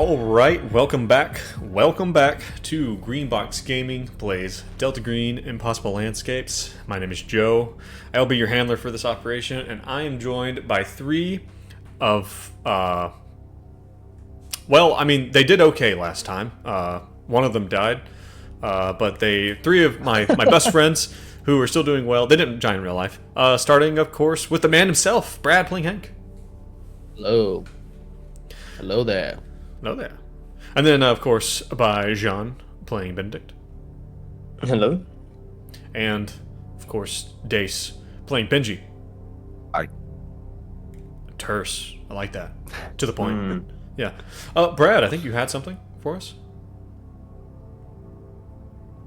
All right, welcome back. Welcome back to Greenbox Gaming plays Delta Green Impossible Landscapes. My name is Joe. I'll be your handler for this operation, and I am joined by three of, well, I mean, they did okay last time. One of them died, but three of my best friends who are still doing well. They didn't die in real life. Starting, of course, with the man himself, Brad playing Hank. Hello. Hello there. Hello there. And then, of course, by Jean playing Benedict. Hello. And, of course, Dace playing Benji. Hi. Terse. I like that. To the point. Yeah. Brad, I think you had something for us?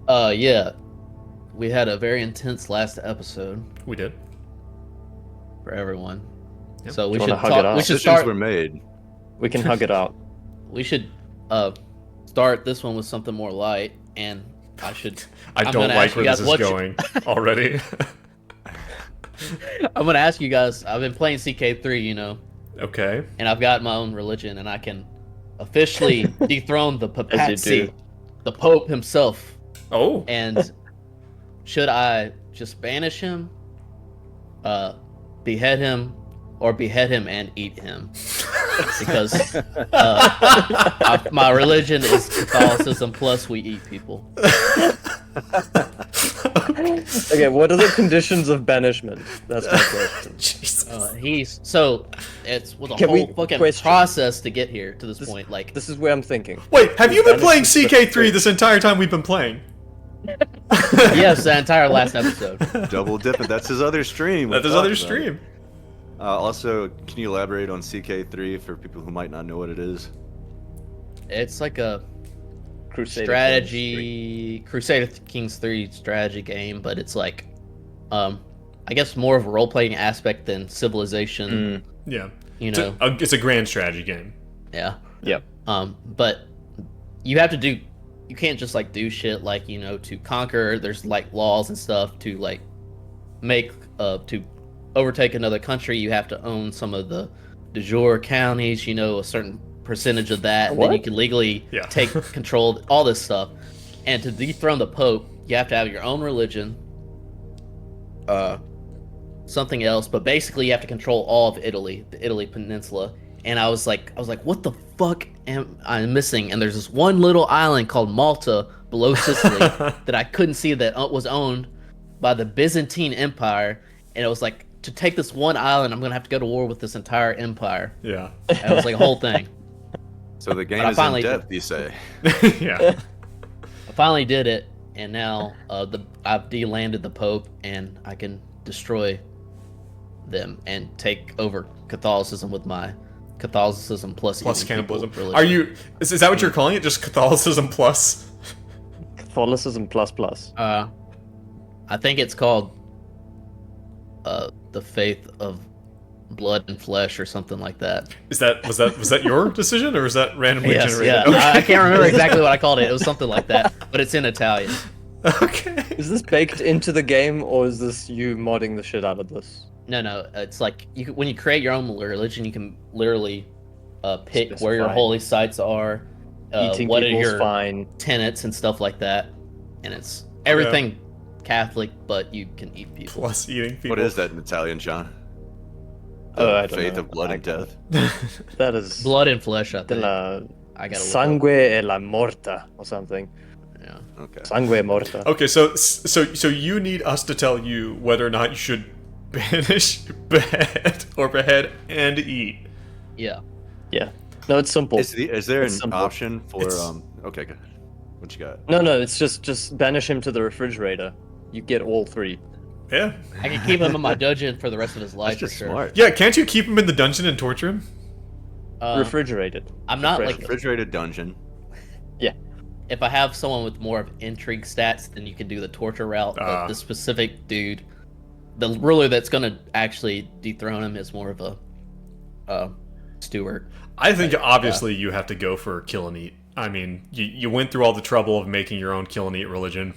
Yeah. We had a very intense last episode We did. for everyone. Yep. So we Do you should wanna hug it talk. out? We should Decisions start. were made. We can hug it out. We should start this one with something more light, and I should. I I'm don't gonna like ask where you this guys is what you- going already. I'm gonna ask you guys. I've been playing CK3, Okay. and I've got my own religion, and I can officially dethrone the papacy, the Pope himself. Oh. And should I just banish him, behead him, or behead him and eat him? Because my religion is Catholicism, plus we eat people. Okay, what are the conditions of banishment? That's my question. Jesus. It's with a Can we- whole fucking question. process to get here to this point. Like, This is where I'm thinking. Wait, have you been playing Banish- CK3 this entire time we've been playing? yes, the entire last episode. Double dipping. That's his other stream. That's his other stream. Also, can you elaborate on CK3 for people who might not know what it is? It's like a Crusader strategy, Crusader Kings 3 strategy game, but it's like, I guess more of a role-playing aspect than Civilization. Yeah. You It's a grand strategy game. Yeah. Yep. But you have to do. You can't just like do shit like to conquer. There's like laws and stuff to like make to overtake another country. You have to own some of the de jure counties. A certain percentage of that, and then you can legally take control of all this stuff. And to dethrone the Pope, you have to have your own religion, something else, but basically you have to control all of Italy, the Italy Peninsula. And I was like, what the fuck am I missing? And there's this one little island called Malta below Sicily that I couldn't see that was owned by the Byzantine Empire. And it was like, to take this one island, I'm gonna have to go to war with this entire empire. Yeah. And it was like a whole thing. So the game I is finally in depth, you say? Yeah. I finally did it, and now I've de-landed the Pope, and I can destroy them and take over Catholicism with my Catholicism plus eating cannibalism. people Are religion. you? Is that what you're calling it? Just Catholicism plus? Catholicism plus plus. I think it's called the faith of blood and flesh or something like that. Was that your decision or was that randomly Yes, generated? yeah. I can't remember exactly what I called it. It was something like that, but it's in Italian. Okay. Is this baked into the game, or is this you modding the shit out of this? No, it's like when you create your own religion, you can literally pick where your Specify. holy sites are, Eating what are people's your fine. tenets and stuff like that, and it's everything Catholic, but you can eat people. Plus eating people. What is that in Italian, John? I don't Faith know. of blood and death. That is Blood and flesh, I think. della I gotta look sangue e la morta or something. up. Yeah. Okay. Sangue morta. Okay, so you need us to tell you whether or not you should banish, behead, and eat. Yeah. Yeah. No, it's simple. Is there It's an simple. option for It's- Okay, good. What you got? No, it's just banish him to the refrigerator. You get all three. Yeah. I can keep him in my dungeon for the rest of his life That's just for sure. smart. Yeah, can't you keep him in the dungeon and torture him? Refrigerated. I'm not Refresh- like Refrigerated dungeon. if I have someone with more of intrigue stats, then you can do the torture route. But the specific dude, the ruler that's gonna actually dethrone him is more of a steward. I think obviously you have to go for kill and eat. I mean, you went through all the trouble of making your own kill and eat religion.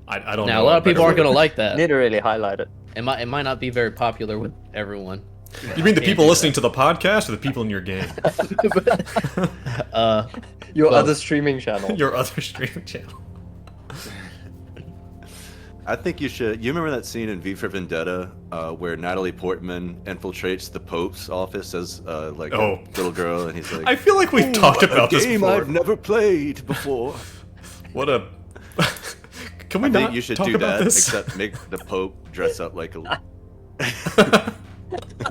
I don't know. Now a lot of people aren't better gonna way. like that. Need to really highlight it. It might not be very popular with everyone. You mean the people listening to the podcast or the people in your game? Your Well, other streaming channel. Your other streaming channel. I think you should. You remember that scene in V for Vendetta where Natalie Portman infiltrates the Pope's office as like a little girl, and he's like, I feel like we've talked about this game before. I've never played before. What a... Can we I not think you should talk do about that, this? except make the Pope dress up like a.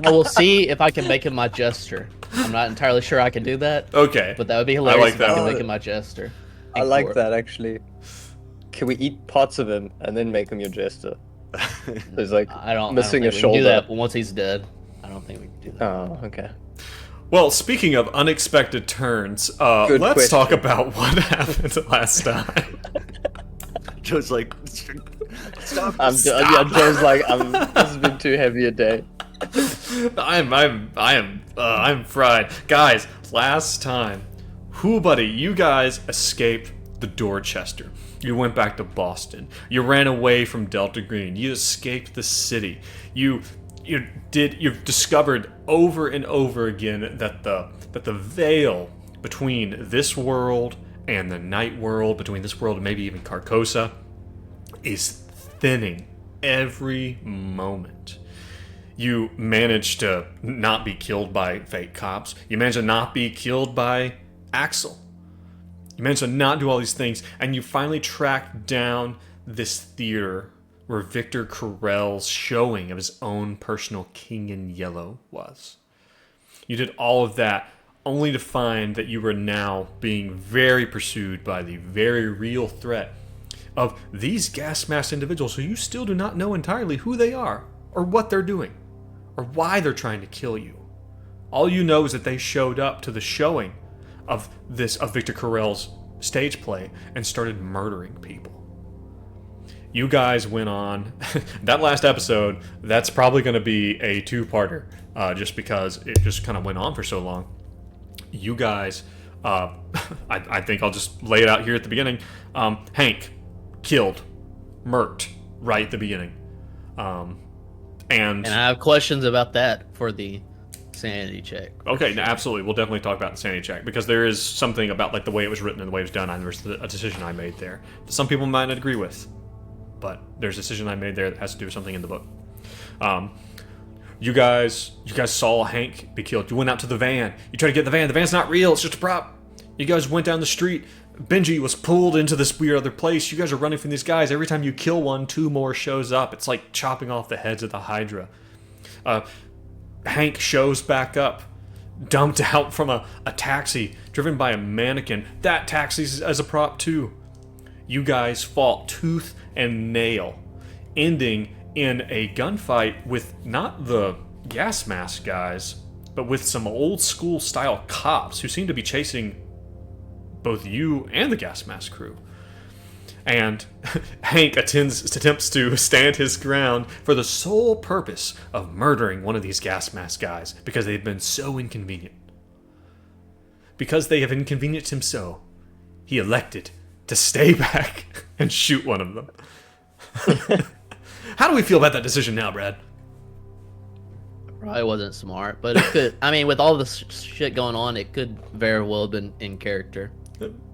I will see if I can make him my jester. I'm not entirely sure I can do that, Okay. but that would be hilarious like if I that. can make him my jester. I like that actually. Can we eat parts of him and then make him your jester? There's like missing I don't think a we can shoulder. do that, but once he's dead, I don't think we can do that. Oh, okay. Well, speaking of unexpected turns, let's question. talk about what happened last time. Joe's like, stop. Joe's like, this has been too heavy a day. I'm fried. Guys, last time, buddy, you guys escaped the Dorchester. You went back to Boston. You ran away from Delta Green. You escaped the city. You've discovered over and over again that the veil between this world and the night world, between this world and maybe even Carcosa, is thinning every moment. You managed to not be killed by fake cops. You managed to not be killed by Axel. You managed to not do all these things, and you finally tracked down this theater where Victor Carell's showing of his own personal King in Yellow was. You did all of that only to find that you were now being very pursued by the very real threat of these gas-masked individuals who you still do not know entirely who they are, or what they're doing, or why they're trying to kill you. All you know is that they showed up to the showing of Victor Carell's stage play and started murdering people. You guys went on that last episode. That's probably going to be a two-parter, just because it just kind of went on for so long. You guys, I think I'll just lay it out here at the beginning. Hank killed, murked right at the beginning, and I have questions about that for the sanity check. Okay, no, absolutely. We'll definitely talk about the sanity check, because there is something about like the way it was written and the way it was done, and there's a decision I made there that some people might not agree with, but there's a decision I made there that has to do with something in the book. You guys saw Hank be killed. You went out to the van. You tried to get the van. The van's not real. It's just a prop. You guys went down the street. Benji was pulled into this weird other place. You guys are running from these guys. Every time you kill one, two more shows up. It's like chopping off the heads of the Hydra. Hank shows back up, dumped out from a taxi, driven by a mannequin. That taxi's as a prop too. You guys fought tooth and nail, ending in a gunfight with not the gas mask guys, but with some old school style cops who seem to be chasing both you and the gas mask crew. And Hank attempts to stand his ground for the sole purpose of murdering one of these gas mask guys because they've been so inconvenient. Because they have inconvenienced him so, he elected to stay back and shoot one of them. How do we feel about that decision now, Brad? Probably wasn't smart, but it could. I mean, with all this shit going on, it could very well have been in character.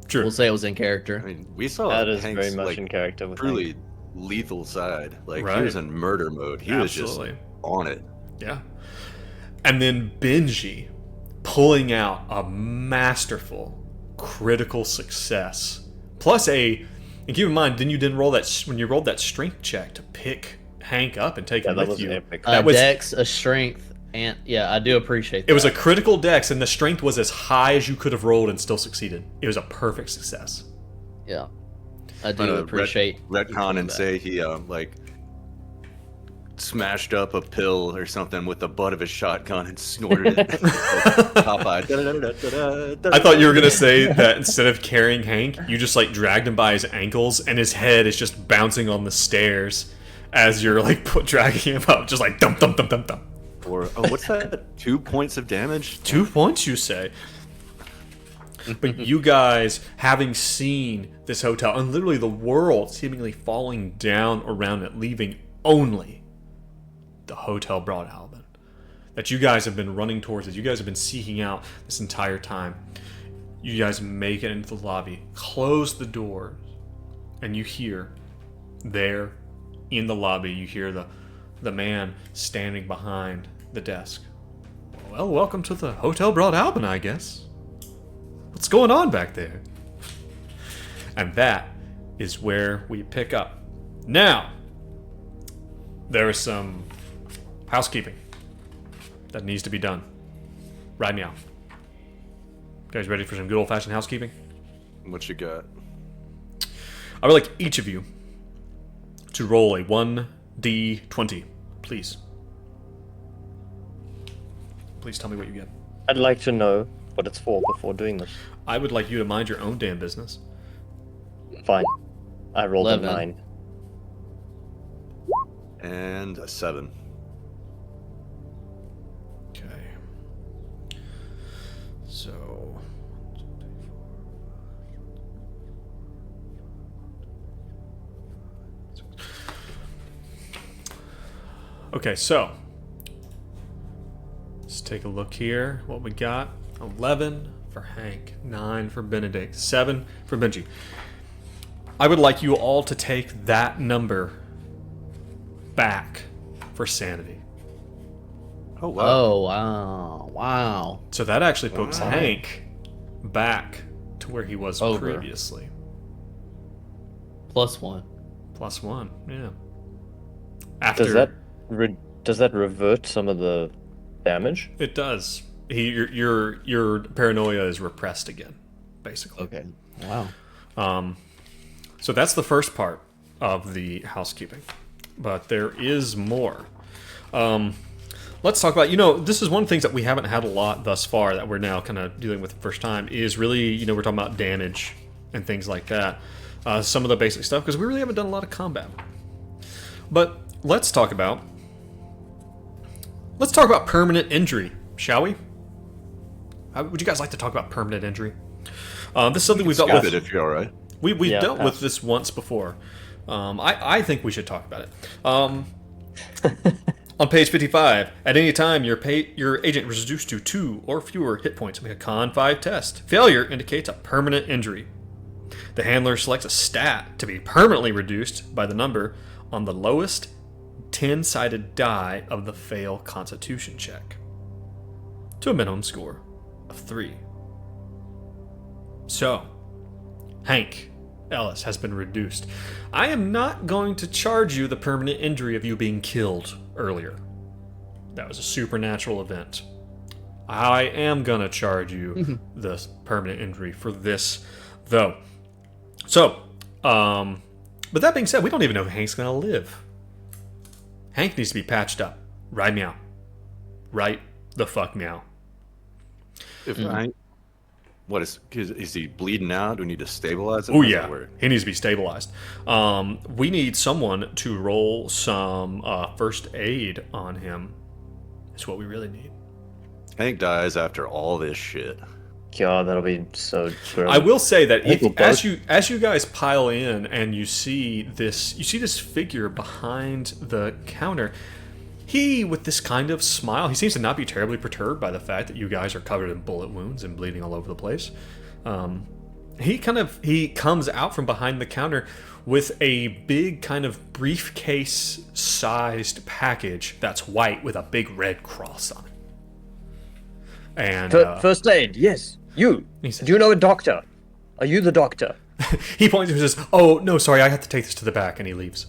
True. We'll say it was in character. I mean, we saw That is Hank's, very much like, in character with truly Hank. lethal side. Like Right. he was in murder mode. He was Absolutely. just on it. Yeah. And then Benji pulling out a masterful critical success. Plus and keep in mind, didn't roll that when you rolled that strength check to pick Hank up and take him that with was you. epic. That was Dex, a strength, and yeah, I do appreciate that. It was a critical dex, and the strength was as high as you could have rolled and still succeeded. It was a perfect success. Yeah, I I'm do gonna appreciate retcon and that. say he like smashed up a pill or something with the butt of his shotgun and snorted it. Popeye. I thought you were gonna say that instead of carrying Hank, you just like dragged him by his ankles, and his head is just bouncing on the stairs as you're like dragging him up, just like dump, dump, dump, dump, dump. Or what's that? 2 points of damage? 2 points, you say? But you guys, having seen this hotel and literally the world seemingly falling down around it, leaving only the Hotel Broadalbin, that you guys have been running towards, that you guys have been seeking out this entire time. You guys make it into the lobby, close the doors, and you hear there in the lobby, you hear the man standing behind the desk. Well, welcome to the Hotel Broadalbin, I guess. What's going on back there? And that is where we pick up. Now, there is some housekeeping that needs to be done right now. You guys ready for some good old-fashioned housekeeping? What you got? I would like each of you to roll a 1d20, please. Please tell me what you get. I'd like to know what it's for before doing this. I would like you to mind your own damn business. Fine. I rolled 11. a 9. And a 7. Okay. So... Okay, so... let's take a look here. What we got. 11 for Hank. 9 for Benedict. 7 for Benji. I would like you all to take that number back for sanity. Oh, wow. Oh, wow. Wow. So that actually puts Wow. Hank back to where he was Over. previously. +1. +1, yeah. After Does that revert some of the damage? it does, your paranoia is repressed again, basically. Okay. Wow. So that's the first part of the housekeeping, but there is more. Let's talk about, this is one of the things that we haven't had a lot thus far that we're now kind of dealing with the first time is really, we're talking about damage and things like that. Some of the basic stuff, because we really haven't done a lot of combat. But let's talk about permanent injury, shall we? Would you guys like to talk about permanent injury? This is something we've dealt Skip with. it if you're alright. We've Yeah, dealt with pass. this once before. I think we should talk about it. On page 55, at any time your agent is reduced to 2 or fewer hit points, make a Con 5 test. Failure indicates a permanent injury. The handler selects a stat to be permanently reduced by the number on the lowest 10-sided die of the fail constitution check to a minimum score of 3. So, Hank Ellis has been reduced. I am not going to charge you the permanent injury of you being killed earlier. That was a supernatural event. I am going to charge you the permanent injury for this, though. So, but that being said, we don't even know if Hank's going to live. Hank needs to be patched up. Right meow. Right the fuck meow. If I, what is he bleeding out? Do we need to stabilize him? Oh How's that yeah, work? he needs to be stabilized. We need someone to roll some first aid on him. That's what we really need. Hank dies after all this shit. God, that'll be so grim. I will say that People as you guys pile in and you see this figure behind the counter, he, with this kind of smile, he seems to not be terribly perturbed by the fact that you guys are covered in bullet wounds and bleeding all over the place. He comes out from behind the counter with a big kind of briefcase-sized package that's white with a big red cross on it. And First aid, yes. You. He said- Do you know a doctor? Are you the doctor? he points and says, "Oh no, sorry, I have to take this to the back," and he leaves.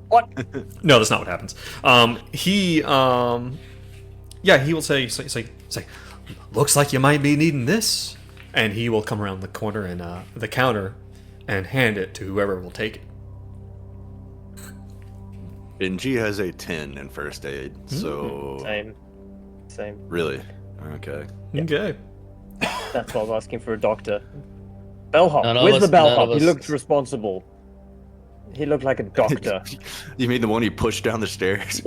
What? No, that's not what happens. He will say, "Looks like you might be needing this," and he will come around the corner and the counter and hand it to whoever will take it. Benji has a 10 in first aid, so Same. really, okay. Okay. That's why I was asking for a doctor. Bellhop. None of Where's us- the bellhop? none of He us- looked responsible. He looked like a doctor. You mean the one you pushed down the stairs?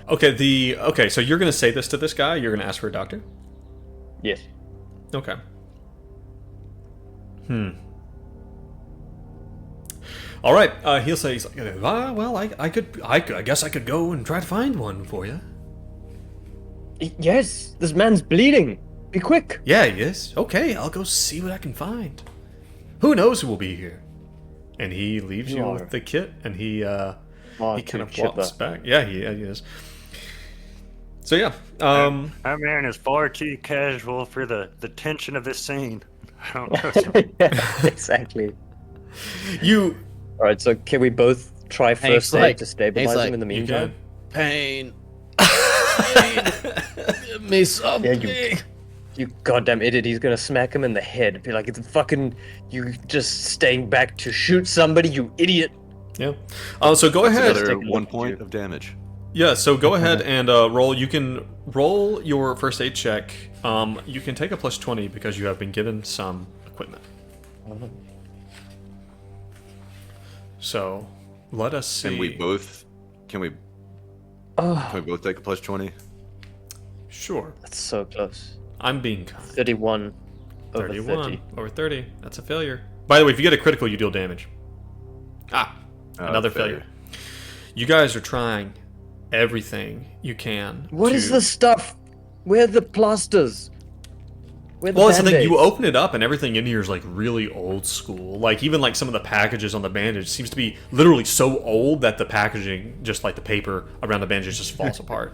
Okay. So you're gonna say this to this guy. You're gonna ask for a doctor. Yes. Okay. All right. He'll say, he's like, well, I guess I could go and try to find one for you. Yes, this man's bleeding. Be quick. Yeah, yes. Okay, I'll go see what I can find. Who knows who will be here? And he leaves you with the kit, and he kind of walks back. Yeah, he is. So yeah, That man is far too casual for the tension of this scene. I don't know. Yeah, exactly. you. All right, so can we both try first aid to stabilize like, him in the meantime? Pain. Give me something. Yeah, you goddamn idiot! He's gonna smack him in the head. Be like, "It's fucking you just staying back to shoot somebody, you idiot!" Yeah. So go ahead. Another 1 point of damage. Yeah. So go ahead and roll. You can roll your first aid check. You can take a plus 20 because you have been given some equipment. So let us see. Can we both take a plus 20? Sure. That's so close. I'm being kind. 31 over 31 30. over 30. That's a failure. By the way, if you get a critical, you deal damage. Another failure. You guys are trying everything you can. What is the stuff? Where are the plasters? Where are the Well, it's the thing. Band-Aids? You open it up, and everything in here is like really old school. Like even like some of the packages on the bandage seems to be literally so old that the packaging, just like the paper around the bandage, just falls apart.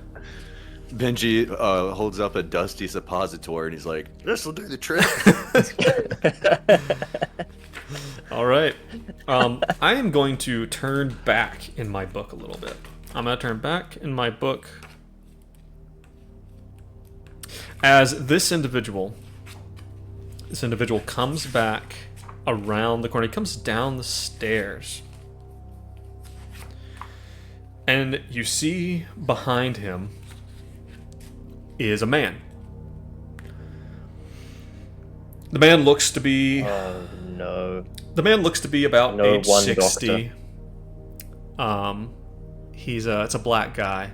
Benji holds up a dusty suppositor and he's like, "This will do the trick." All right. I am going to turn back in my book a little bit. I'm going to turn back in my book as this individual comes back around the corner. He comes down the stairs. And you see behind him is a man. The man looks to be... Oh, no. The man looks to be about No age one 60. It's a black guy.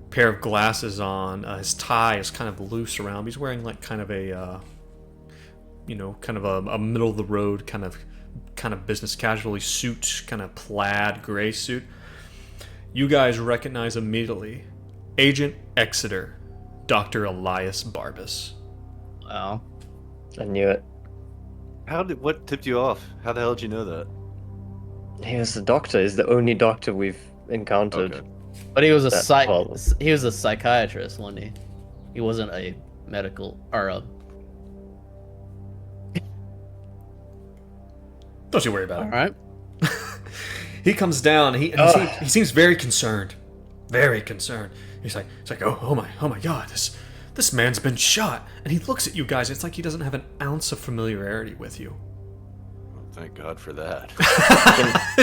Pair of glasses on. His tie is kind of loose around. He's wearing like kind of a a middle of the road kind of business casually suit, kind of plaid gray suit. You guys recognize immediately Agent Exeter, Dr. Elias Barbas. Wow. I knew it. What tipped you off? How the hell did you know that? He was the doctor. He's the only doctor we've encountered. Okay. But he was a That he was a psychiatrist, wasn't he? He wasn't a medical or a. Don't you worry about it. All right. He comes down. He seems very concerned. Very concerned. He's like, oh my God, this man's been shot. And he looks at you guys. It's like he doesn't have an ounce of familiarity with you. Thank God for that.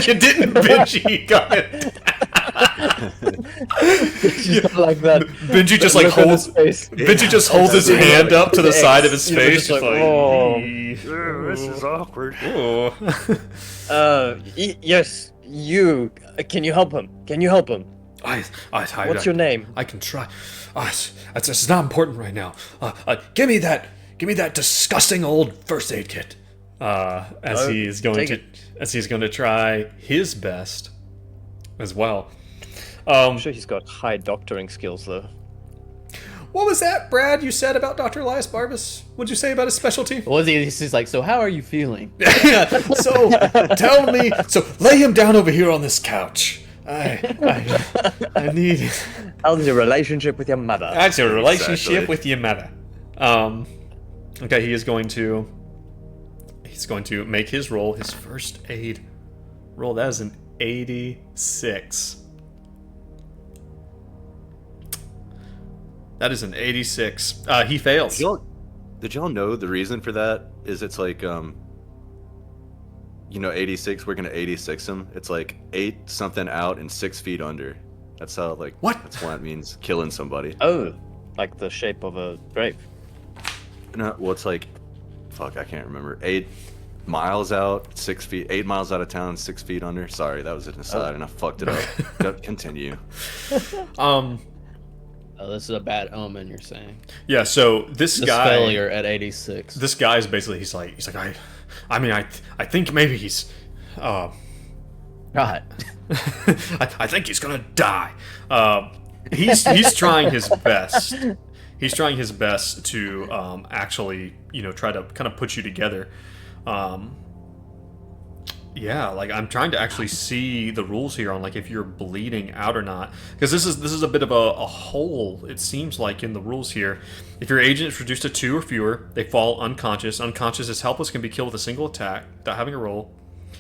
You didn't, Benji. You got it. Just like that. Benji just like holds. Benji just holds his hand up to the side of his face. Just like, oh. This is awkward. Yes, you. Can you help him? Can you help him? What's your name? I can try. It's not important right now. Give me that disgusting old first aid kit. As he's going to try his best as well. I'm sure he's got high doctoring skills, though. What was that, Brad, you said about Dr. Elias Barbas? What'd you say about his specialty? What was he? He's like, so how are you feeling? So, tell me... So, lay him down over here on this couch. I need... How's your relationship with your mother? That's your relationship Exactly. with your mother. Okay, he's going to make his roll, his first aid roll. That is an 86. That is an 86. He fails. Did y'all know the reason for that is it's like 86, we're gonna 86 him. It's like 8 something out and 6 feet under. That's how What? That's what it means, killing somebody. Oh, like the shape of a grave. No, well, it's like, fuck, I can't remember. 8 miles out, 6 feet. 8 miles out of town, 6 feet under. Sorry, that was an aside, and I fucked it up. Continue. Oh, this is a bad omen. You're saying Yeah. So this guy. failure at 86. This guy's basically. He's like. I think maybe he's. God. I think he's gonna die. He's trying his best. He's trying his best to actually, try to kind of put you together. Yeah, like I'm trying to actually see the rules here on like if you're bleeding out or not, because this is a bit of a hole. It seems like in the rules here, if your agent is reduced to 2 or fewer, they fall unconscious. Unconscious is helpless, can be killed with a single attack without having a roll,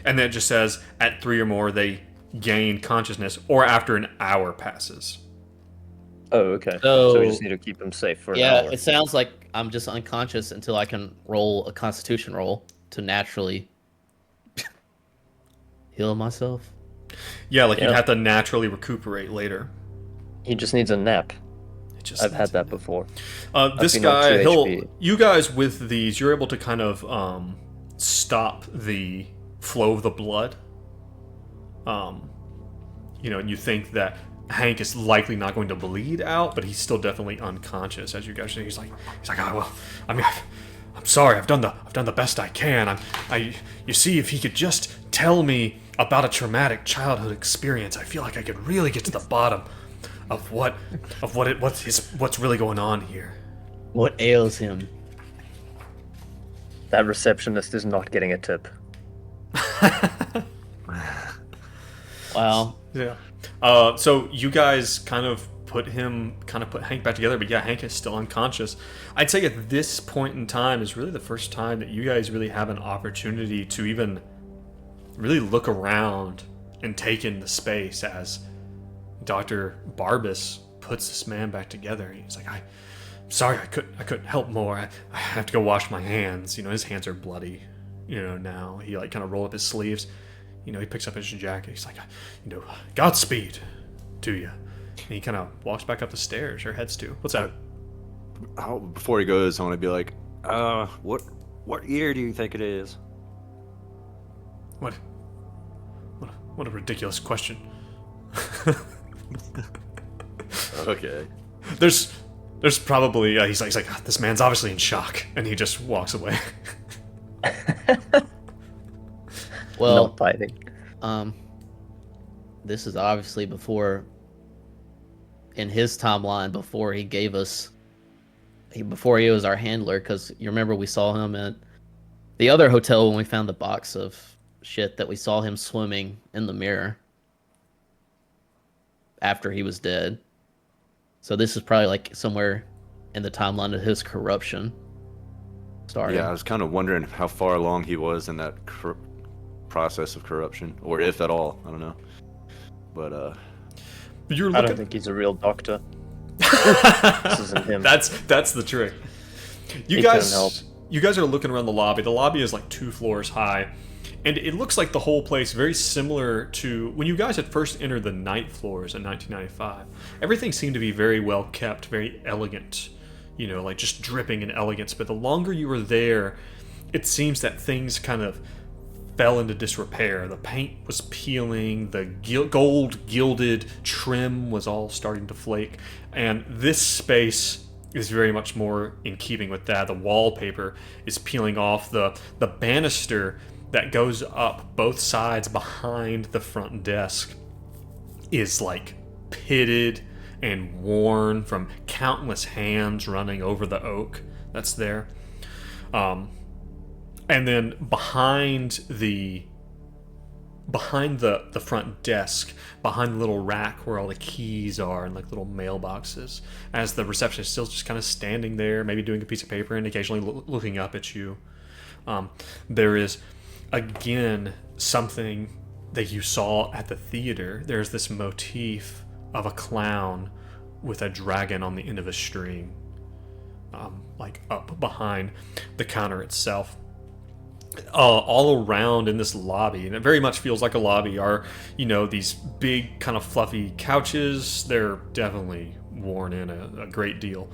and then it just says at 3 or more they gain consciousness, or after an hour passes. Oh, okay. So- So we just need to keep him safe for an Yeah, hour. it sounds like I'm just unconscious until I can roll a Constitution roll to naturally heal myself. Yeah, like you'd Yeah. have to naturally recuperate later. He just needs a nap. It just I've had that before. This been on guy, 2 HP. you guys with these, you're able to kind of stop the flow of the blood. And you think that Hank is likely not going to bleed out, but he's still definitely unconscious. As you guys see, he's like, oh, well, I mean, I'm sorry, I've done the best I can. You see, if he could just tell me about a traumatic childhood experience, I feel like I could really get to the bottom of what's really going on here. What ails him? That receptionist is not getting a tip. Wow. Yeah. So you guys kind of put Hank back together, but yeah, Hank is still unconscious. I'd say at this point in time is really the first time that you guys really have an opportunity to even really look around and take in the space as Dr. Barbas puts this man back together. He's like, I'm sorry, I couldn't help more. I have to go wash my hands. His hands are bloody, now. He like kind of roll up his sleeves. He picks up his jacket. He's like, Godspeed to you. And he kind of walks back up the stairs, or heads to. What's that? Before he goes, I want to be like, What year do you think it is? What a ridiculous question. okay. There's probably he's like "Ah, this man's obviously in shock, and he just walks away. Well, Not biting. this is obviously in his timeline, before he was our handler, because you remember we saw him at the other hotel when we found the box of shit that we saw him swimming in the mirror after he was dead. So this is probably like somewhere in the timeline of his corruption started. Yeah, I was kind of wondering how far along he was in that process of corruption, or if at all. I don't know. But You're I looking. don't think he's a real doctor. This isn't him. That's the trick. You He guys, couldn't help. you guys are looking around the lobby. The lobby is like 2 floors high, and it looks like the whole place very similar to when you guys had first entered the 9th floors in 1995. Everything seemed to be very well kept, very elegant, like just dripping in elegance. But the longer you were there, it seems that things kind of fell into disrepair. The paint was peeling, the gold gilded trim was all starting to flake, and this space is very much more in keeping with that. The wallpaper is peeling off. The banister that goes up both sides behind the front desk is like pitted and worn from countless hands running over the oak that's there. And then behind the front desk, behind the little rack where all the keys are and like little mailboxes, as the receptionist is still just kind of standing there, maybe doing a piece of paper and occasionally looking up at you. There is, again, something that you saw at the theater. There's this motif of a clown with a dragon on the end of a string, like up behind the counter itself. All around in this lobby, and it very much feels like a lobby, are these big kind of fluffy couches. They're definitely worn in a great deal,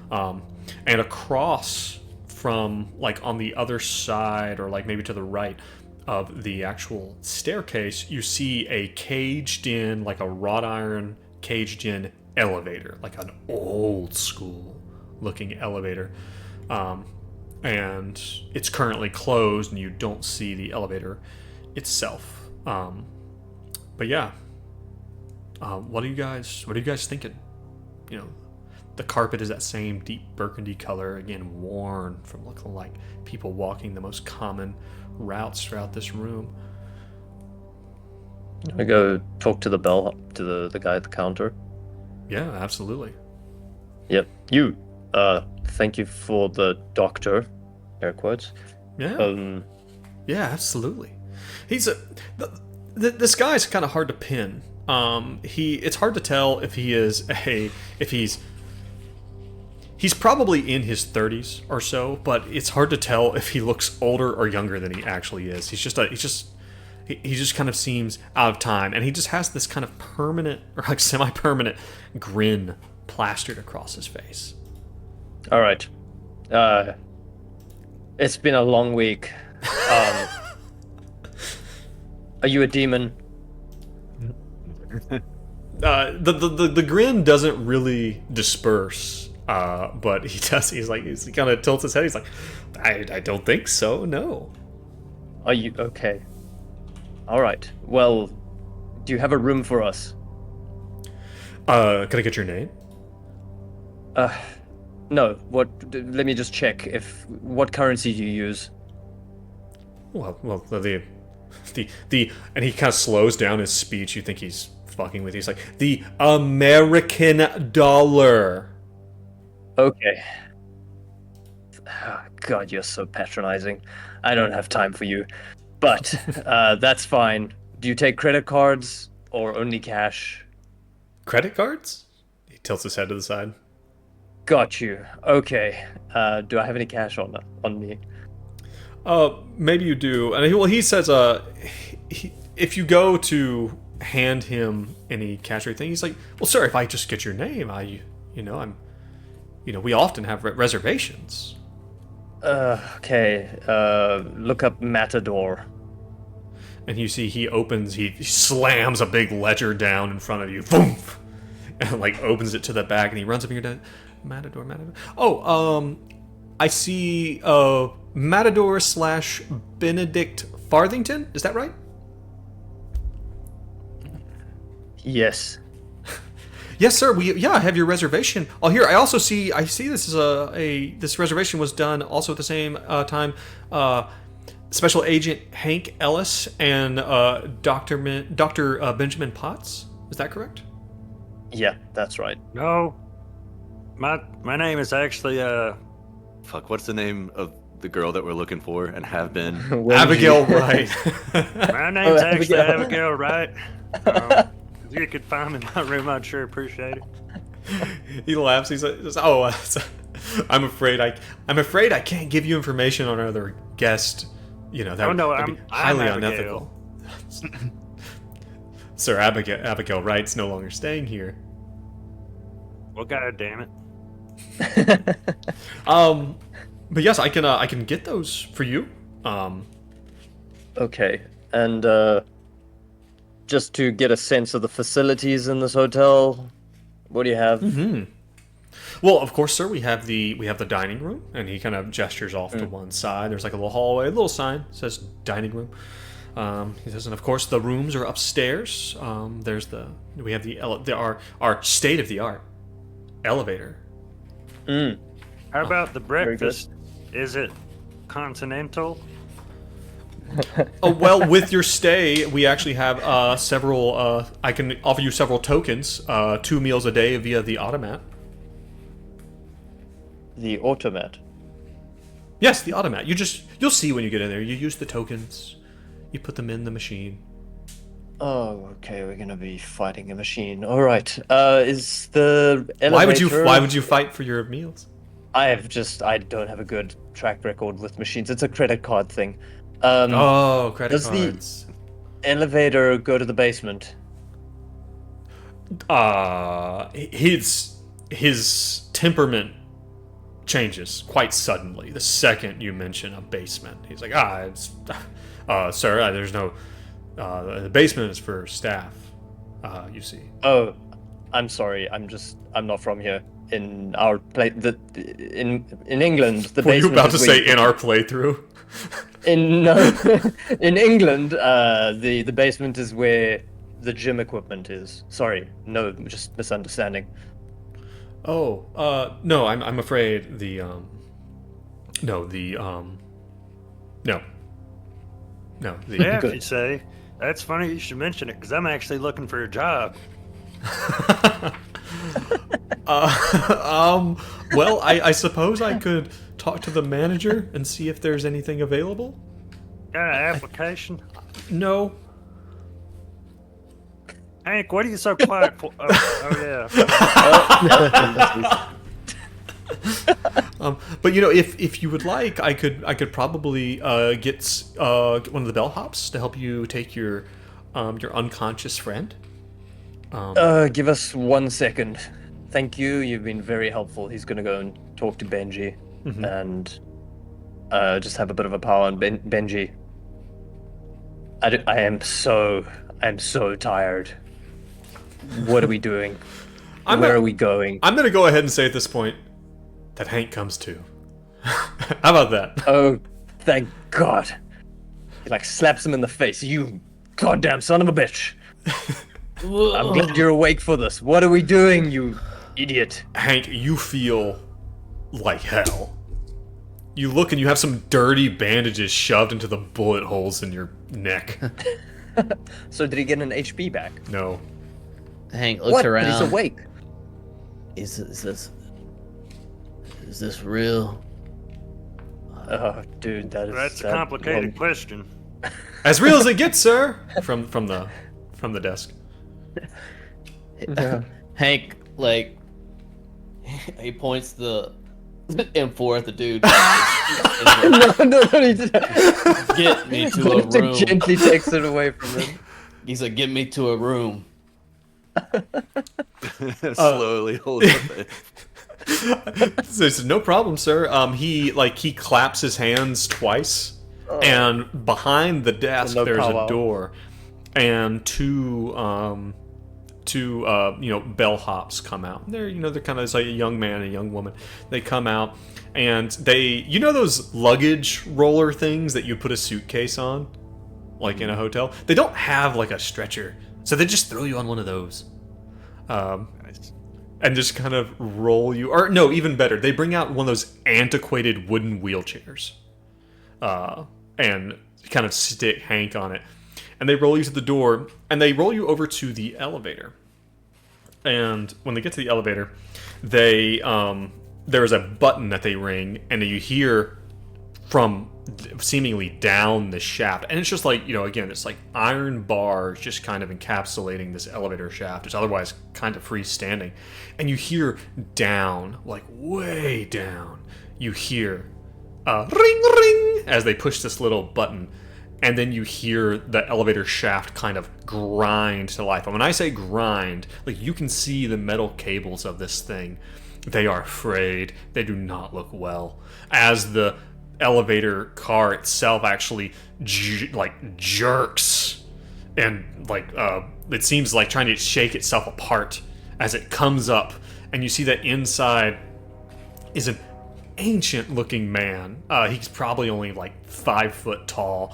and across from like on the other side, or like maybe to the right of the actual staircase, you see a caged in, like a wrought iron caged in elevator, like an old school looking elevator. And it's currently closed, and you don't see the elevator itself. But yeah, what are you guys thinking? You know, the carpet is that same deep burgundy color, again worn from looking like people walking the most common routes throughout this room. I go talk to the the guy at the counter. Yeah, absolutely. Yep. Thank you for the doctor. Air quotes. Yeah. Yeah, absolutely. He's this guy's kind of hard to pin. It's hard to tell if he's probably in his 30s or so, but it's hard to tell if he looks older or younger than he actually is. He just kind of seems out of time, and he just has this kind of permanent or like semi-permanent grin plastered across his face. All right. It's been a long week. Are you a demon? The grin doesn't really disperse, but he does. He kind of tilts his head. He's like, I don't think so. No. Are you okay? All right. Well, do you have a room for us? Can I get your name? No. What? Let me just check. What currency do you use? Well, the and he kind of slows down his speech. You think he's fucking with you. He's like, the American dollar. Okay. Oh, God, you're so patronizing. I don't have time for you. But that's fine. Do you take credit cards or only cash? Credit cards? He tilts his head to the side. Got you. Okay. Do I have any cash on me? Maybe you do. And he says, if you go to hand him any cash or anything, he's like, well, sir, if I just get your name, we often have reservations. Okay. Look up Matador. And you see he slams a big ledger down in front of you. Boom! And like opens it to the back, and he runs up in your desk. Matador. Oh, I see Matador / Benedict Farthington. Is that right? Yes. Yes, sir. I have your reservation. Oh, here. I see this is this reservation was done also at the same time. Special Agent Hank Ellis and Dr. Benjamin Potts. Is that correct? Yeah, that's right. No. My name is actually Fuck, what's the name of the girl that we're looking for and have been? Abigail Wright. my name's actually Abigail Wright. If you could find me in my room, I'd sure appreciate it. He laughs. He says, "Oh, I'm afraid I can't give you information on another guest. That'd be highly unethical." Sir, Abigail Wright's no longer staying here. Well, god damn it. But yes, I can get those for you. Okay, and just to get a sense of the facilities in this hotel, what do you have? Mm-hmm. Well, of course, sir, we have the dining room, and he kind of gestures off to one side. There's like a little hallway, a little sign says dining room. He says, and of course, the rooms are upstairs. We have our state of the art elevator. How about the breakfast? Is it continental? Well, with your stay, we actually have several. I can offer you several tokens, 2 meals a day via the automat. The automat? Yes, the automat. You'll see when you get in there. You use the tokens, you put them in the machine. Oh, okay. We're gonna be fighting a machine. All right. Is the elevator... Why would you fight for your meals? I don't have a good track record with machines. It's a credit card thing. Credit does cards. The elevator go to the basement? His temperament changes quite suddenly the second you mention a basement. He's like, sir, there's no. The basement is for staff. You see. Oh, I'm sorry. I'm not from here. In our play, in England, the basement. Were you about to say in our playthrough? In England, the basement is where the gym equipment is. Sorry, no, just misunderstanding. Oh, no, I'm afraid no, Yeah, if Good. you say. That's funny you should mention it, because I'm actually looking for a job. well, I suppose I could talk to the manager and see if there's anything available. Got an application? No. Hank, what are you so quiet for? Oh yeah. But if you would like, I could probably get one of the bellhops to help you take your unconscious friend. Give us 1 second. Thank you. You've been very helpful. He's gonna go and talk to Benji, and just have a bit of a power on Benji. I am so tired. What are we doing? Where are we going? I'm gonna go ahead and say at this point that Hank comes too. How about that? Oh, thank God. He like slaps him in the face. You goddamn son of a bitch. I'm glad you're awake for this. What are we doing, you idiot? Hank, you feel like hell. You look and you have some dirty bandages shoved into the bullet holes in your neck. So did he get an HP back? No. Hank looks What? around. But he's awake. Is this real? Oh, dude, That's a complicated question. As real as it gets, sir. From the desk. Hank, like, he points the M4 at the dude. No, he didn't. Get me to a Just room. gently takes it away from him. He's like, get me to a room. Slowly hold up it. So no problem, sir. He claps his hands twice, and behind the desk no there's powwow. a door, and two bellhops come out. They're kind of like a young man and a young woman. They come out, and they those luggage roller things that you put a suitcase on, like in a hotel. They don't have like a stretcher, so they just throw you on one of those. And just kind of roll you, or no, even better, they bring out one of those antiquated wooden wheelchairs, and kind of stick Hank on it, and they roll you to the door, and they roll you over to the elevator. And when they get to the elevator, they there's a button that they ring, and you hear from seemingly down the shaft, and it's just like, again, it's like iron bars just kind of encapsulating this elevator shaft. It's otherwise kind of freestanding, and you hear down, like way down, you hear ring ring as they push this little button, and then you hear the elevator shaft kind of grind to life. And when I say grind, like, you can see the metal cables of this thing. They are frayed. They do not look well. As the elevator car itself actually jerks, and it seems like trying to shake itself apart as it comes up, and you see that inside is an ancient looking man. He's probably only like 5 foot tall,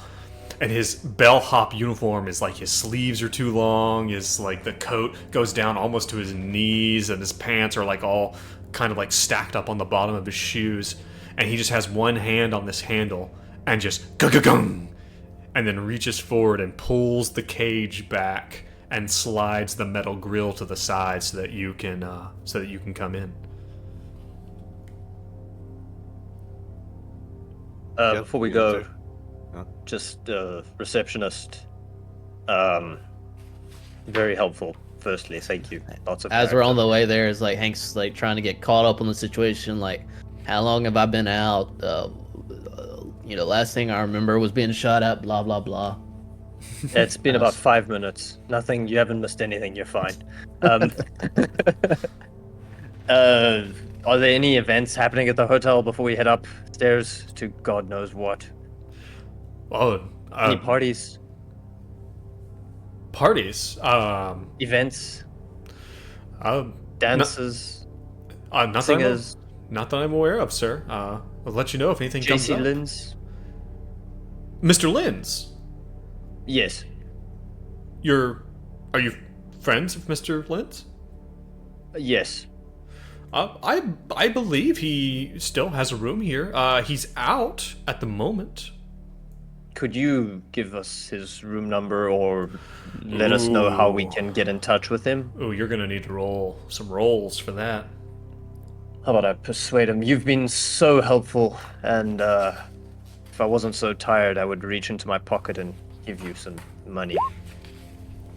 and his bellhop uniform is like, his sleeves are too long, his the coat goes down almost to his knees, and his pants are like all kind of like stacked up on the bottom of his shoes. And he just has one hand on this handle and just gung, and then reaches forward and pulls the cage back and slides the metal grill to the side so that you can come in. Before we you go, answer. Huh? just receptionist. Very helpful. Firstly, thank you. Lots of As we're on the way there, is like Hank's like trying to get caught up on the situation. Like, how long have I been out? Last thing I remember was being shot at. Blah blah blah. It's been about 5 minutes. Nothing. You haven't missed anything. You're fine. Are there any events happening at the hotel before we head upstairs to God knows what? Oh, Any parties, parties. events, No, dances, not singers, not that I'm aware of, sir. I'll let you know if anything comes JC up. Lynn's? Mr. Lynn's, Yes. you're Are you friends of Mr. Lentz? Yes. I believe he still has a room here. He's out at the moment. Could you give us his room number or let us know how we can get in touch with him? Oh, you're gonna need to roll some rolls for that. How about I persuade him? You've been so helpful, and if I wasn't so tired, I would reach into my pocket and give you some money.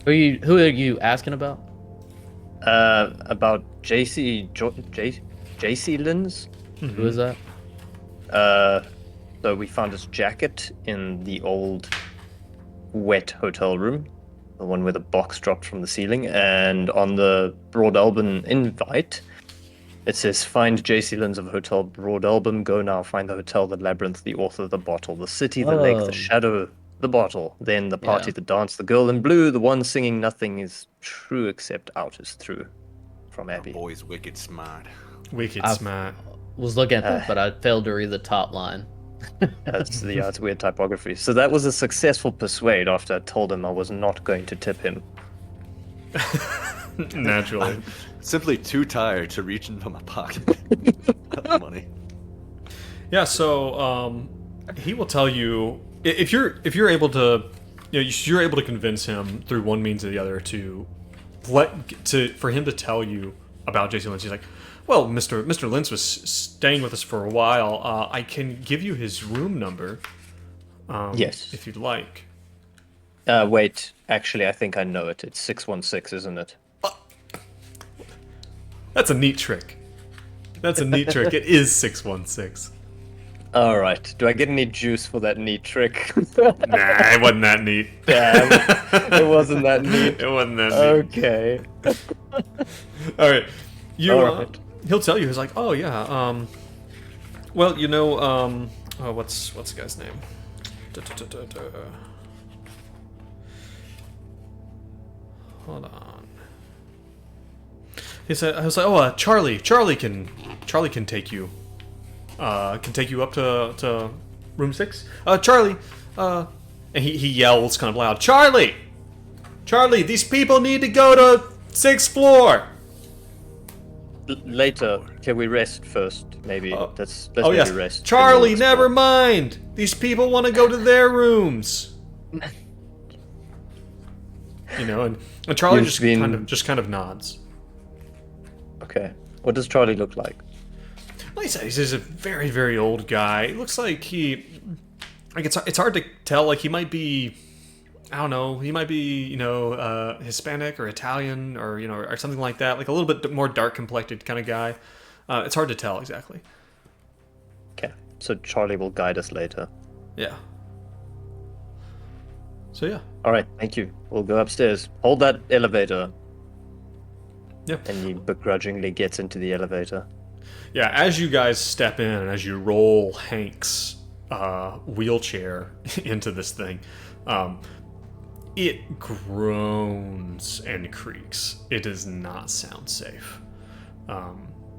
Who are you asking about? About JC Lins? Who is that? So we found his jacket in the old wet hotel room, the one where the box dropped from the ceiling, and on the Broadalbin invite, it says, "Find JC Lins of Hotel Broadalbin. Go now. Find the hotel, the labyrinth, the author, the bottle, the city, the lake, Oh. the shadow, the bottle. Then the party, Yeah. the dance, the girl in blue, the one singing nothing is true except out is through." From My Abby. boy's wicked smart. Wicked I've- smart. Was looking at that, but I failed to read the top line. That's it's weird typography. So that was a successful persuade after I told him I was not going to tip him. Naturally. Simply too tired to reach into my pocket. Money. Yeah, so he will tell you if you're able to, you're able to convince him through one means or the other for him to tell you about Jason Lynch. He's like, well, Mr. Lynch was staying with us for a while. I can give you his room number. Yes. if you'd like. Wait. Actually, I think I know it. It's 616, isn't it? That's a neat trick. That's a neat trick. It is 616. All right. Do I get any juice for that neat trick? Nah, it wasn't that neat. Damn. It wasn't that neat. It wasn't that neat. Okay. All right. All right. He'll tell you. He's like, oh yeah. Well, what's the guy's name? Hold on. He said, I was like, oh, Charlie can take you. Can take you up to room 6. Charlie. And he yells kind of loud, Charlie, these people need to go to 6th floor. Later, can we rest first? Maybe let's Oh maybe yes, rest. Charlie, Then we'll never explore. mind. These people want to go to their rooms. And Charlie You've just kind of nods. Okay. What does Charlie look like? Like I said, he's a very, very old guy. It looks like it's hard to tell. Like he might be, I don't know. He might be, Hispanic or Italian or something like that. Like a little bit more dark complected kind of guy. It's hard to tell exactly. Okay. So Charlie will guide us later. Yeah. So yeah. All right. Thank you. We'll go upstairs. Hold that elevator. Yeah. And he begrudgingly gets into the elevator. Yeah, as you guys step in and as you roll Hank's wheelchair into this thing, it groans and creaks. It does not sound safe.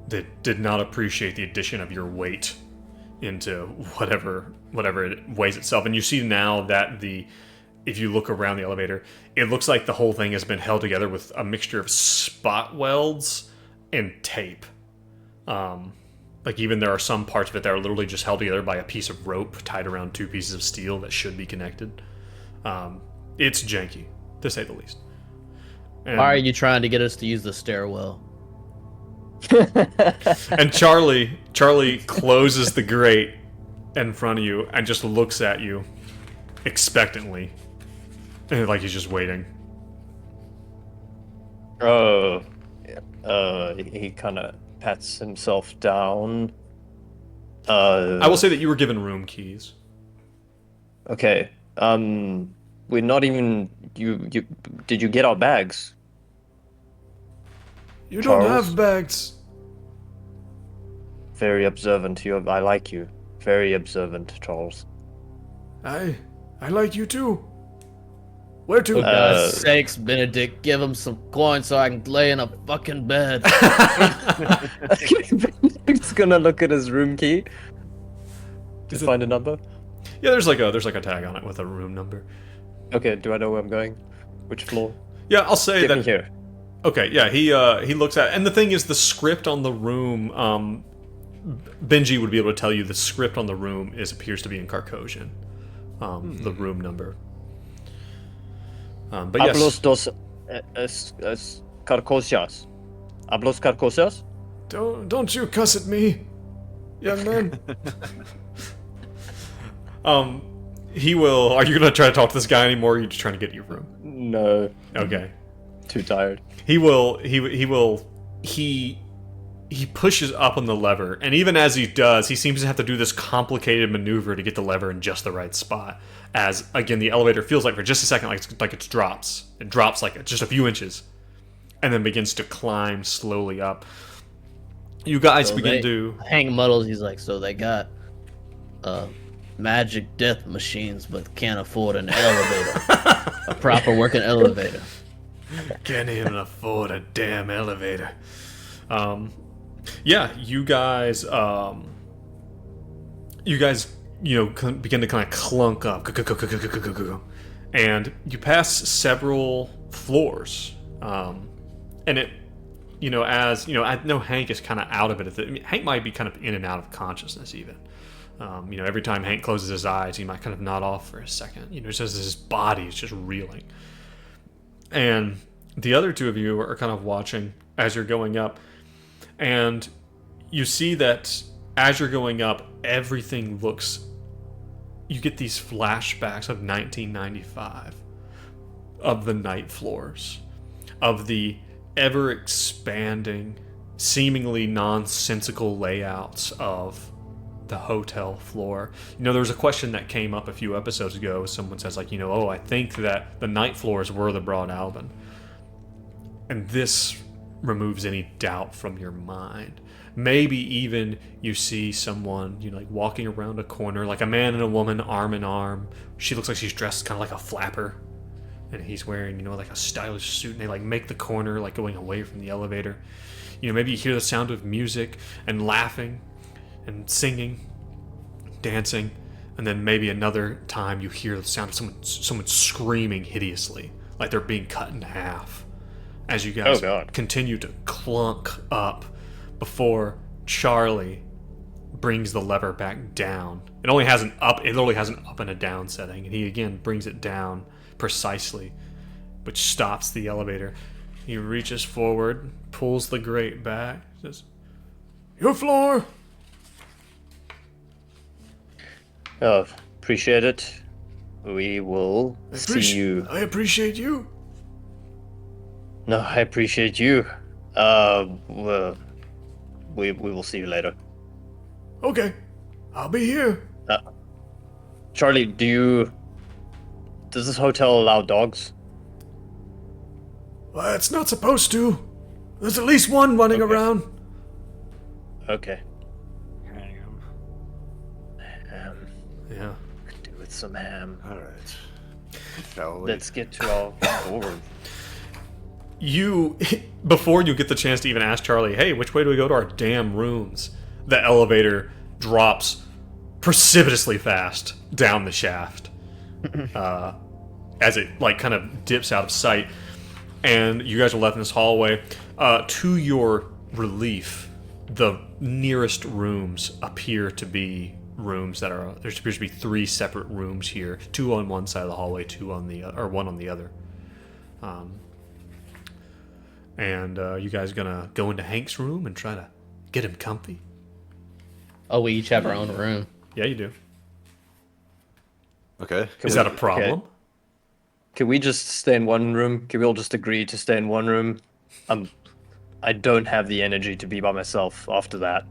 They did not appreciate the addition of your weight into whatever it weighs itself. And you see now that if you look around the elevator, it looks like the whole thing has been held together with a mixture of spot welds and tape. Like even there are some parts of it that are literally just held together by a piece of rope tied around 2 pieces of steel that should be connected. It's janky, to say the least. And, Why are you trying to get us to use the stairwell? and Charlie closes the grate in front of you and just looks at you expectantly, and like he's just waiting. Oh. He kind of pats himself down. I will say that you were given room keys. Okay. We're not even. You did you get our bags? You Charles? don't have bags. Very observant. I like you. Very observant, Charles. I like you too. Where to? For God's sakes, Benedict, give him some coins so I can lay in a fucking bed. He's gonna look at his room key to find a number. Yeah, there's like a tag on it with a room number. Okay, do I know where I'm going? Which floor? Yeah, I'll say Get that. me here. Okay, yeah, he looks at, and the thing is, the script on the room, Benji would be able to tell you the script on the room appears to be in Carcosian, the room number. But yes, Hablos dos carcosias. Hablos carcosias? don't you cuss at me, young man. He will. Are you gonna try to talk to this guy anymore? Or are you just trying to get to your room? No. Okay. Too tired. He will. He pushes up on the lever, and even as he does, he seems to have to do this complicated maneuver to get the lever in just the right spot. As again, the elevator feels like for just a second, like it drops. It drops like just a few inches, and then begins to climb slowly up. You guys begin to. Hank muddles. He's like, so they got magic death machines, but can't afford an elevator, a proper working elevator. Can't even afford a damn elevator. Yeah, you guys, begin to kind of clunk up, and you pass several floors, and it, I know Hank is kind of out of it. Hank might be kind of in and out of consciousness even. Every time Hank closes his eyes, he might kind of nod off for a second. Just as his body is just reeling. And the other two of you are kind of watching as you're going up. And you see that as you're going up, everything looks... You get these flashbacks of 1995. Of the night floors. Of the ever-expanding, seemingly nonsensical layouts of the hotel floor. There was a question that came up a few episodes ago. Someone says, I think that the night floors were the Broadalbin. And this removes any doubt from your mind. Maybe even you see someone, walking around a corner, like a man and a woman, arm in arm. She looks like she's dressed kind of like a flapper. And he's wearing, like a stylish suit. And they, make the corner, going away from the elevator. Maybe you hear the sound of music and laughing. And singing, dancing, and then maybe another time you hear the sound of someone screaming hideously, like they're being cut in half, as you guys continue to clunk up before Charlie brings the lever back down. It only has an up and a down setting, and he again brings it down precisely, which stops the elevator. He reaches forward, pulls the grate back, says, "Your floor." Oh, appreciate it. We will see you. I appreciate you. No, I appreciate you. Well, we will see you later. Okay, I'll be here. Charlie, does this hotel allow dogs? Well, it's not supposed to. There's at least one running around. Okay. Yeah. Could do with some ham. All right. Shall we? Let's get to our board. Before you get the chance to even ask Charlie, hey, which way do we go to our damn rooms? The elevator drops precipitously fast down the shaft. As it, kind of dips out of sight. And you guys are left in this hallway. To your relief, the nearest rooms appear to be rooms that are... There appears to be 3 separate rooms here. 2 on one side of the hallway, 2 on the... or 1 on the other. And you guys gonna go into Hank's room and try to get him comfy? Oh, we each have our own room. Yeah, you do. Okay. Is that a problem? Okay. Can we just stay in one room? Can we all just agree to stay in one room? I don't have the energy to be by myself after that.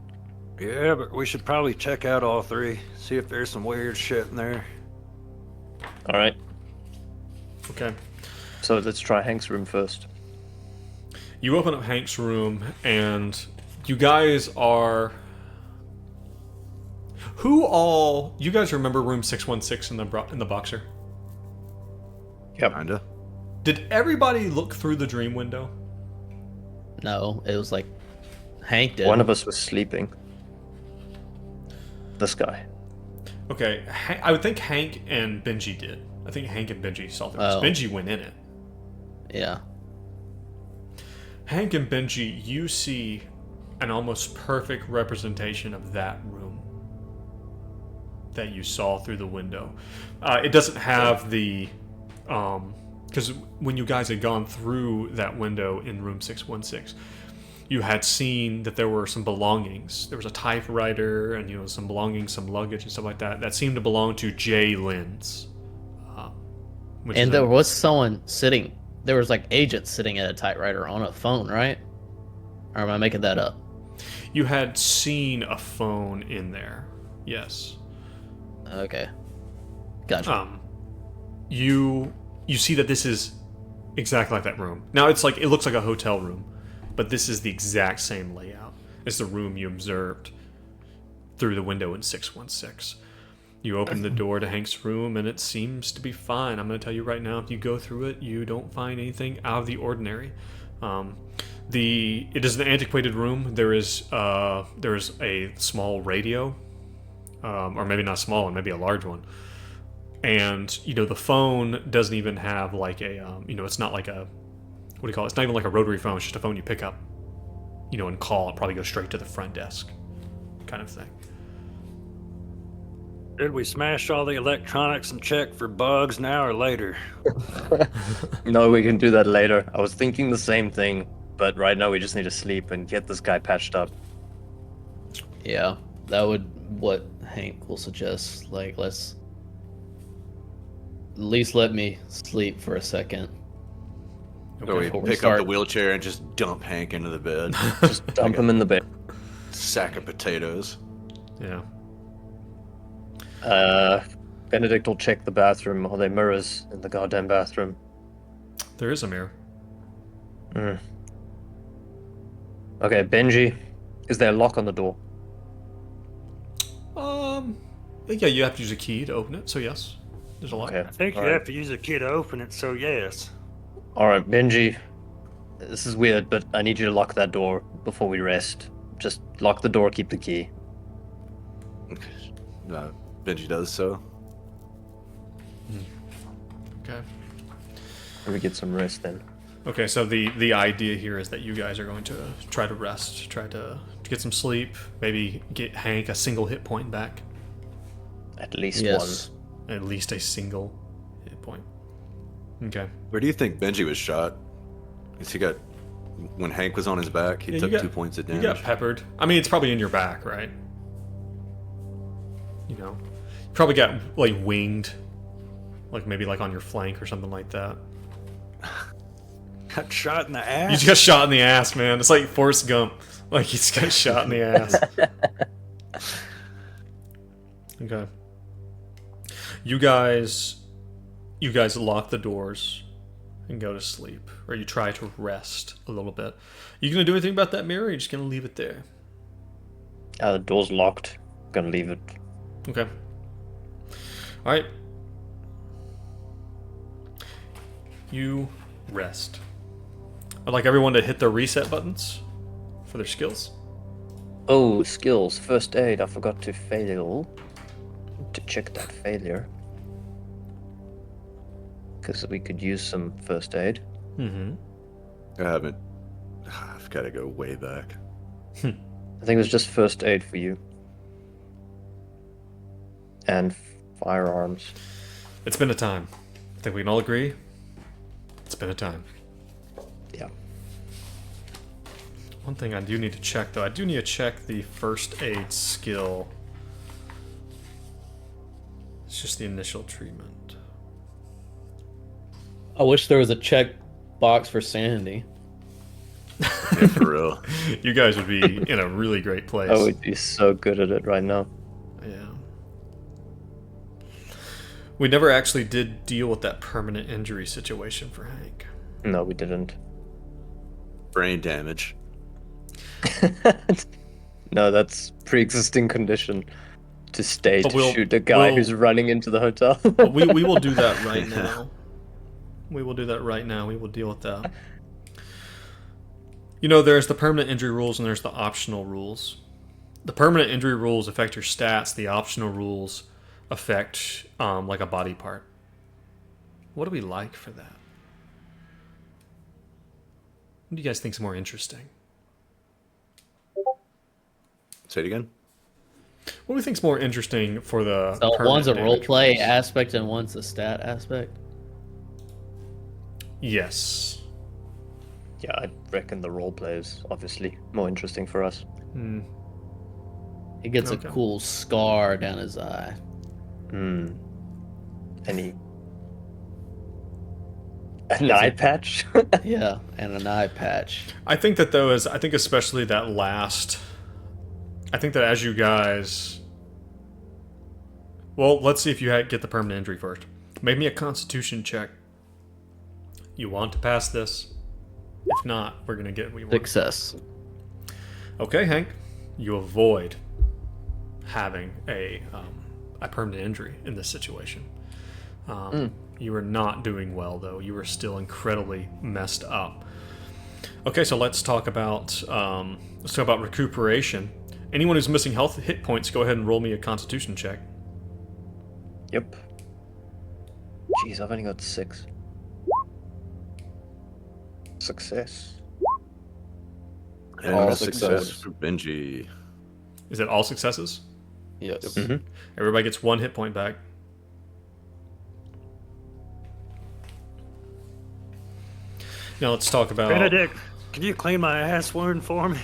Yeah, but we should probably check out all 3. See if there's some weird shit in there. All right. Okay. So let's try Hank's room first. You open up Hank's room, and you guys are... You guys remember room 616 in the Boxer? Yep. Kinda. Did everybody look through the dream window? No, it was like Hank did. One of us was sleeping. This guy. Okay, I would think Hank and Benji did. I think Hank and Benji saw through this. Oh. Benji went in it. Yeah. Hank and Benji, you see an almost perfect representation of that room that you saw through the window. It doesn't have the... because when you guys had gone through that window in room 616, you had seen that there were some belongings. There was a typewriter and, you know, some belongings, some luggage and stuff like that that seemed to belong to Jay Lynn's. And there was someone sitting. There was like agents sitting at a typewriter on a phone, right? Or am I making that up? You had seen a phone in there. Yes. Okay. Gotcha. You see that this is exactly like that room. Now it looks like a hotel room, but this is the exact same layout as the room you observed through the window in 616. You open the door to Hank's room, and it seems to be fine. I'm going to tell you right now, if you go through it, you don't find anything out of the ordinary. It is an antiquated room. There is a small radio, or maybe not small one, maybe a large one. And, you know, the phone doesn't even have like a, it's not like a, what do you call it? It's not even like a rotary phone. It's just a phone you pick up, you know, and call. It probably goes straight to the front desk kind of thing. Did we smash all the electronics and check for bugs now or later? No, we can do that later. I was thinking the same thing, but right now we just need to sleep and get this guy patched up. Yeah, that would what Hank will suggest. Like, let's at least let me sleep for a second. So we before we pick up start. the wheelchair and just dump Hank into the bed. Just dump him in the bed. Sack of potatoes. Yeah. Benedict will check the bathroom. Are there mirrors in the goddamn bathroom? There is a mirror. Okay, Benji, is there a lock on the door? Yeah, you have to use a key to open it, so yes. There's a lock. Okay. I think you Alright. have to use a key to open it, so yes. Alright, Benji, this is weird, but I need you to lock that door before we rest. Just lock the door, keep the key. Benji does so. Okay. Let me get some rest then. Okay, so the idea here is that you guys are going to try to rest, try to get some sleep, maybe get Hank a single hit point back. At least Yes. At least a single hit point. Okay. Where do you think Benji was shot? Because he got, when Hank was on his back, he Yeah, took you got- 2 points of You damage. got peppered. I mean, it's probably in your back, right? You know, you probably got like winged, like maybe like on your flank or something like that. Got shot in the You ass. just got shot in the ass, man. It's like Forrest Gump. Like he just got shot in the ass. Okay. You guys lock the doors and go to sleep, or you try to rest a little bit. You gonna do anything about that mirror? Or you just gonna leave it there? The door's locked. Gonna leave it. Okay. All right. You rest. I'd like everyone to hit their reset buttons for their skills. Oh, skills. First aid. I forgot to fail. To check that failure. Because we could use some first aid. Mm-hmm. I've got to go way back. I think it was just first aid for you. And firearms. It's been a time. I think we can all agree. It's been a time. Yeah. One thing I do need to check, though, I do need to check the first aid skill. It's just the initial treatment. I wish there was a check box for sanity. Yeah, for real. You guys would be in a really great place. I would be so good at it right now. Yeah. We never actually did deal with that permanent injury situation for Hank. No, we didn't. Brain damage. No, that's pre-existing condition. To stay But to we'll- shoot a guy we'll- who's running into the hotel. But we will do that right now. We will do that right now. We will deal with that. You know, there's the permanent injury rules and there's the optional rules. The permanent injury rules affect your stats. The optional rules affect like a body part. What do we like for that? What do you guys think's more interesting? Say it again. What do you think's more interesting for the So one's a permanent role damage play rolls? aspect and one's a stat aspect. Yes. Yeah, I reckon the role play is obviously more interesting for us. Hmm. He gets Okay. a cool scar down his eye. Hmm. An eye patch? Yeah, and an eye patch. I think that though is I think especially that last. I think that as you guys. Well, let's see if you get the permanent injury first. Make me a Constitution check. You want to pass this? If not, we're gonna get what you want. Success. Okay, Hank, you avoid having a permanent injury in this situation. You are not doing well, though. You are still incredibly messed up. Okay, so let's talk about recuperation. Anyone who's missing hit points, go ahead and roll me a Constitution check. Yep. Jeez, I've only got 6. Success. And All a success success. for Benji. Is it all successes? Yes. Mhm. Everybody gets 1 hit point back. Now let's talk about. Benedict, can you clean my ass wound for me?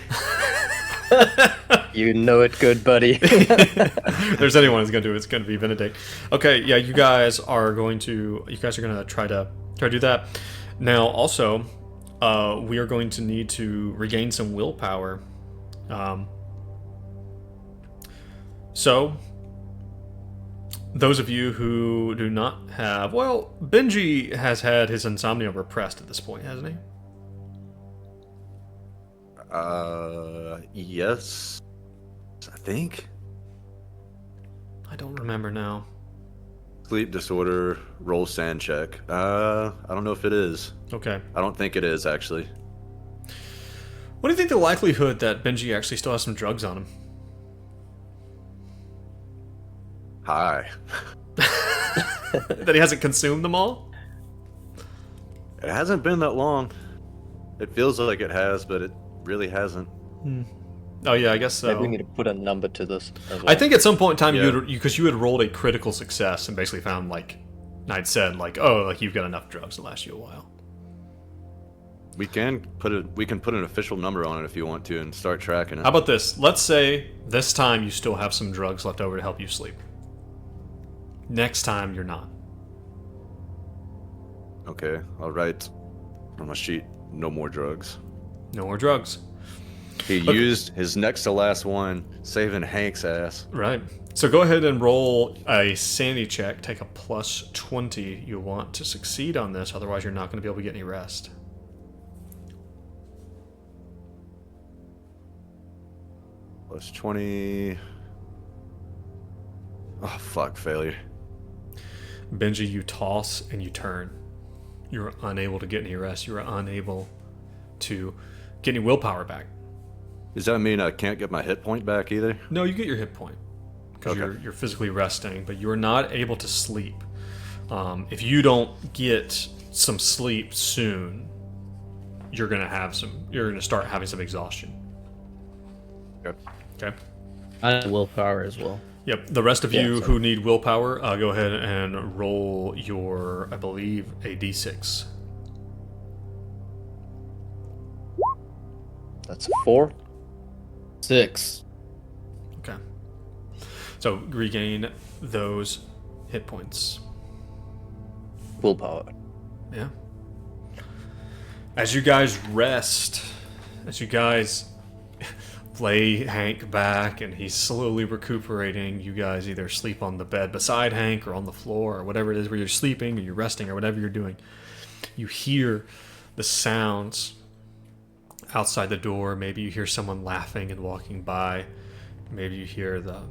You know it good, buddy. If there's anyone who's gonna do it, it's gonna be Benedict. Okay, yeah, you guys are gonna try to do that. Now, also, we are going to need to regain some willpower. So, those of you who do not have, well, Benji has had his insomnia repressed at this point, hasn't he? Yes. I think. I don't remember now. Sleep disorder, roll sand check. I don't know if it is. Okay. I don't think it is, actually. What do you think the likelihood that Benji actually still has some drugs on him? Hi. That he hasn't consumed them all? It hasn't been that long. It feels like it has, but it really hasn't. Oh yeah, I guess so. Maybe we need to put a number to this as well. I think at some point in time, Yeah. because you had rolled a critical success and basically found like, I'd said like, oh, like you've got enough drugs to last you a while. We can put an official number on it if you want to and start tracking it. How about this? Let's say this time you still have some drugs left over to help you sleep. Next time you're not. Okay, I'll write on my sheet, no more drugs. No more drugs. He used his next to last one, saving Hank's ass. Right. So go ahead and roll a sanity check. Take a plus 20. You want to succeed on this, otherwise you're not going to be able to get any rest. Plus 20. Oh, fuck, failure. Benji, you toss and you turn. You're unable to get any rest. You're unable to get any willpower back. Does that mean I can't get my hit point back either? No, you get your hit point because Okay. you're physically resting, but you're not able to sleep. If you don't get some sleep soon, you're gonna start having some exhaustion. Okay. Okay. I need willpower as well. Yep. The rest of Yeah, you so- who need willpower, go ahead and roll your, I believe, a d6. That's 4. 6. Okay. So regain those hit points. Willpower. Yeah. As you guys rest, as you guys lay Hank back and he's slowly recuperating, you guys either sleep on the bed beside Hank or on the floor or whatever it is where you're sleeping or you're resting or whatever you're doing. You hear the sounds outside the door. Maybe you hear someone laughing and walking by. Maybe you hear the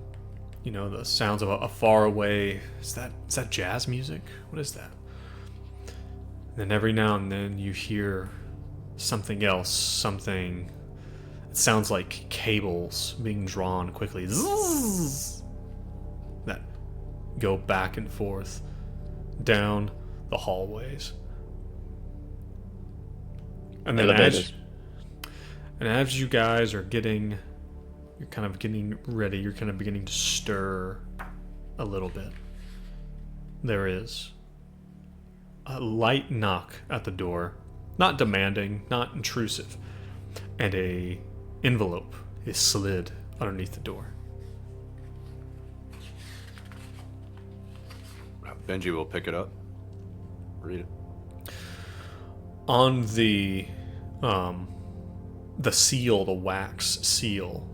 sounds of a far away. Is that jazz music? What is that? Then every now and then you hear something else, something. It sounds like cables being drawn quickly. Zzz, that go back and forth down the hallways. And then Elevators. And as you guys are getting, you're kind of getting ready, you're kind of beginning to stir a little bit. There is a light knock at the door, not demanding, not intrusive, and a envelope is slid underneath the door. Benji will pick it up. Read it. On the seal, the wax seal,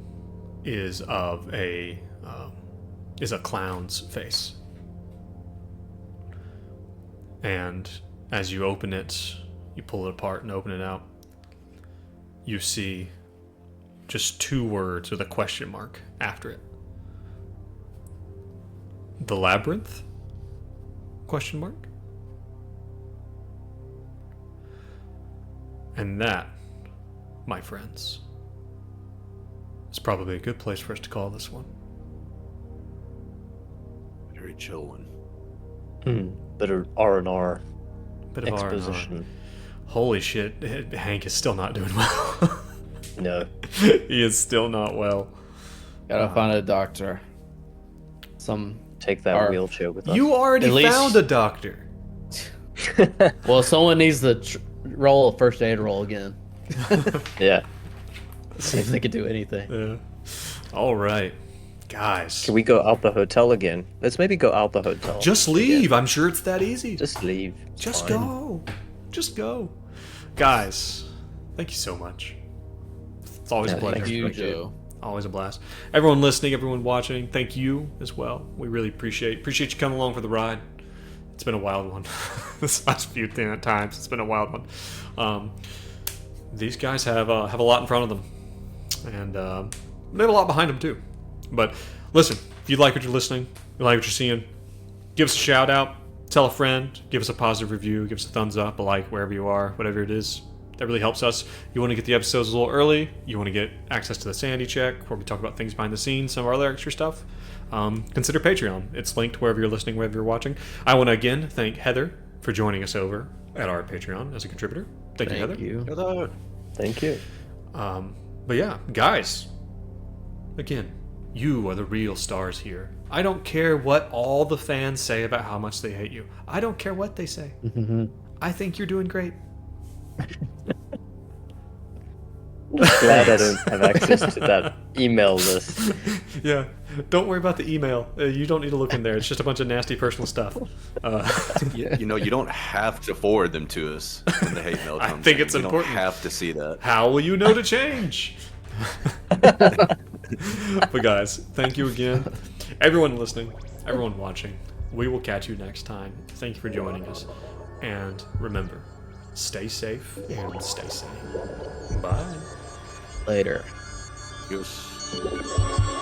is of a clown's face. And as you open it, you pull it apart and open it out, you see just 2 words with a question mark after it. The labyrinth? Question mark? And that, my friends, is probably a good place for us to call this one. Very chill one. Bit of R&R Bit of exposition. R&R. Holy shit, Hank is still not doing well. No. He is still not well. Gotta find a doctor. Take that Or- wheelchair with us. You already At least- found a doctor. Well, someone needs to roll a first aid roll again. Yeah. See if they can do anything. Yeah. All right, guys. Can we go out the hotel again? Let's maybe go out the hotel. Just leave. I'm sure it's that easy. Just leave. It's Just fine. go. Just go. Guys, thank you so much. It's always a Yeah, pleasure. Thank you, Thank you. Joe. Always a blast. Everyone listening, everyone watching, thank you as well. We really appreciate you coming along for the ride. It's been a wild one. This last few times, it's been a wild one. These guys have a lot in front of them, and they have a lot behind them too. But listen, if you like what you're listening, you like what you're seeing, give us a shout out, tell a friend, give us a positive review, give us a thumbs up, a like wherever you are, whatever it is. That really helps us. You want to get the episodes a little early, you want to get access to the Sandy Check, where we talk about things behind the scenes, some of our other extra stuff, consider Patreon. It's linked wherever you're listening, wherever you're watching. I want to again thank Heather for joining us over at our Patreon as a contributor. Thank you, Heather. Thank you. But yeah, guys, again, you are the real stars here. I don't care what all the fans say about how much they hate you. I don't care what they say. I think you're doing great. Glad I don't have access to that email list. Yeah, don't worry about the email. You don't need to look in there. It's just a bunch of nasty personal stuff. You know, you don't have to forward them to us when the hate mail I comes think in. it's We important. don't have to see that. How will you know to change? But guys, thank you again. Everyone listening, everyone watching, we will catch you next time. Thank you for joining us. And remember, stay safe and stay sane. Bye. Later. Yes.